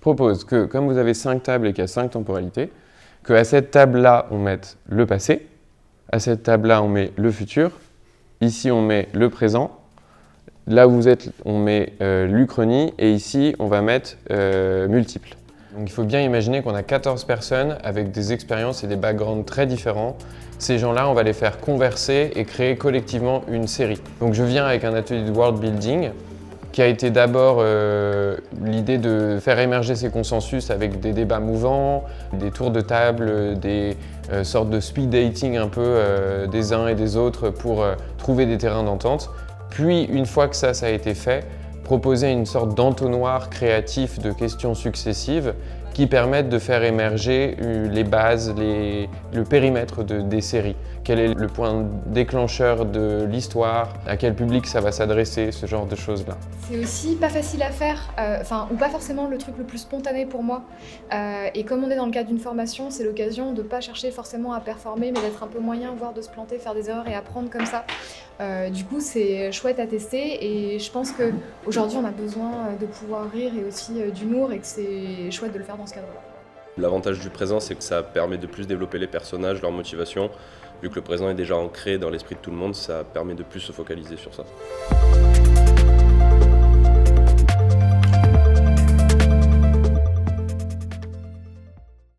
propose que, comme vous avez 5 tables et qu'il y a 5 temporalités, qu'à cette table-là, on mette le passé, à cette table-là, on met le futur, ici, on met le présent, là où vous êtes, on met l'Uchronie, et ici, on va mettre multiple. Donc il faut bien imaginer qu'on a 14 personnes avec des expériences et des backgrounds très différents. Ces gens-là, on va les faire converser et créer collectivement une série. Donc je viens avec un atelier de world building qui a été d'abord l'idée de faire émerger ces consensus avec des débats mouvants, des tours de table, des sortes de speed dating un peu des uns et des autres pour trouver des terrains d'entente. Puis une fois que ça a été fait, proposer une sorte d'entonnoir créatif de questions successives qui permettent de faire émerger les bases, le périmètre des séries. Quel est le point déclencheur de l'histoire, à quel public ça va s'adresser, ce genre de choses-là. C'est aussi pas facile à faire, ou pas forcément le truc le plus spontané pour moi. Et comme on est dans le cadre d'une formation, c'est l'occasion de pas chercher forcément à performer, mais d'être un peu moyen, voire de se planter, faire des erreurs et apprendre comme ça. Du coup, c'est chouette à tester et je pense qu'aujourd'hui, on a besoin de pouvoir rire et aussi d'humour et que c'est chouette de le faire dans ce cadre-là. L'avantage du présent, c'est que ça permet de plus développer les personnages, leur motivation. Vu que le présent est déjà ancré dans l'esprit de tout le monde, ça permet de plus se focaliser sur ça.